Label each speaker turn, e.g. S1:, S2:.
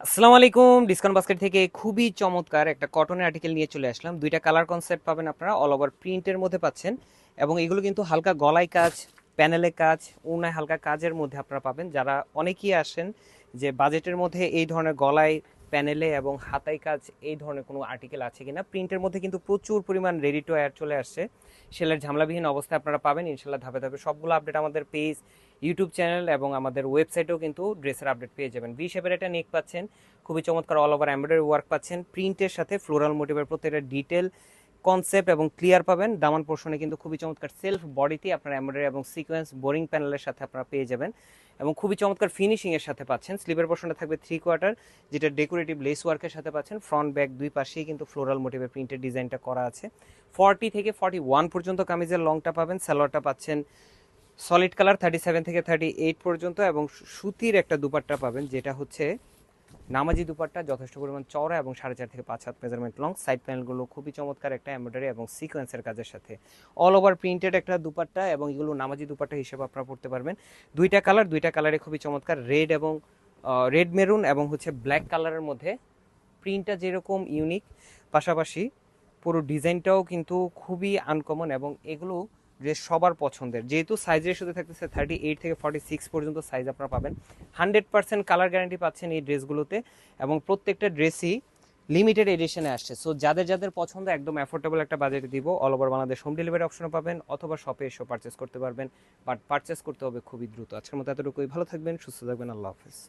S1: আসসালামু আলাইকুম। Discount basket থেকে খুবই চমৎকার একটা কটনের আর্টিকেল নিয়ে চলে আসলাম। দুইটা কালার কনসেপ্ট পাবেন আপনারা, অল ওভার প্রিন্টের মধ্যে পাচ্ছেন এবং এগুলো কিন্তু হালকা গলায় কাজ, প্যানেলে কাজ, ওনায় হালকা কাজের মধ্যে আপনারা পাবেন। যারা অনেকেই আসেন যে বাজেটের মধ্যে এই ধরনের গলায়, প্যানেলে এবং হাতায় কাজ এই ধরনের কোনো আর্টিকেল আছে কিনা। প্রিন্টের মধ্যে কিন্তু প্রচুর পরিমাণ রেডি টু ওয়্যার চলে আসছে, সেলের ঝামেলাবিহীন অবস্থায় আপনারা পাবেন ইনশাল্লাহ। ধাপে ধাপে সবগুলো আপডেট আমাদের পেজ, ইউটিউব চ্যানেল এবং আমাদের ওয়েবসাইটেও কিন্তু ড্রেসের আপডেট পেয়ে যাবেন। ভি শেপের একটা নেক পাচ্ছেন, খুবই চমৎকার অল ওভার এমব্রয়ডারি ওয়ার্ক পাচ্ছেন। প্রিন্টের সাথে ফ্লোরাল মোটিভের প্রত্যেকটা ডিটেল কনসেপ্ট এবং ক্লিয়ার পাবেন। দামান পোর্শনে কিন্তু খুবই চমৎকার সেলফ বডিতে আপনার এমব্রয়ডারি এবং সিকোয়েন্স বোরিং প্যানেলের সাথে আপনারা পেয়ে যাবেন এবং খুবই চমৎকার ফিনিশিং এর সাথে পাচ্ছেন। স্লিভের পোর্শনে থাকবে 3/4, যেটা ডেকোরেটিভ লেস ওয়ার্কের সাথে পাচ্ছেন। ফ্রন্ট ব্যাক দুই পাশেই কিন্তু ফ্লোরাল মোটিভের প্রিন্টের ডিজাইনটা করা আছে। 40 থেকে 41 পর্যন্ত কামিজের লংটা পাবেন। সালোয়ারটা পাচ্ছেন সলিড কালার 37 থেকে 38 পর্যন্ত এবং সুতির একটা দুপাট্টা পাবেন, যেটা হচ্ছে নামাজি দুপাট্টা, যথেষ্ট পরিমাণ চওড়া এবং 4.5 থেকে 5 হাত মেজারমেন্ট লং। সাইড প্যানেলগুলো খুবই চমৎকার একটা এমব্রয়ডারি এবং সিকোয়েন্সের কাজের সাথে অল ওভার প্রিন্টেড একটা দুপাট্টা এবং এগুলো নামাজি দুপাট্টা হিসেবে আপনারা পড়তে পারবেন। দুইটা কালারে খুবই চমৎকার, রেড এবং রেড মেরুন এবং হচ্ছে ব্ল্যাক কালারের মধ্যে। প্রিন্টটা যেরকম ইউনিক, পাশাপাশি পুরো ডিজাইনটাও কিন্তু খুবই আনকমন এবং এগুলো ড্রেস সবার পছন্দের। যেহেতু সাইজ রেশিওতে থাকতেছে 38 থেকে 46 পর্যন্ত সাইজ আপনারা পাবেন। 100% কালার গ্যারান্টি পাচ্ছেন এই ড্রেসগুলোতে এবং প্রত্যেকটা ড্রেসই লিমিটেড এডিশনে আসছে। সো যাদের যাদের পছন্দ একদম অ্যাফোর্ডেবল একটা বাজেটে দিব। All over Bangladesh home delivery অপশনও পাবেন অথবা শপে এসেও পারচেস করতে পারবেন, বাট পারচেস করতে হবে খুবই দ্রুত। আজকের মতো এতটুকুই, ভালো থাকবেন, সুস্থ থাকবেন, আল্লাহ হাফেজ।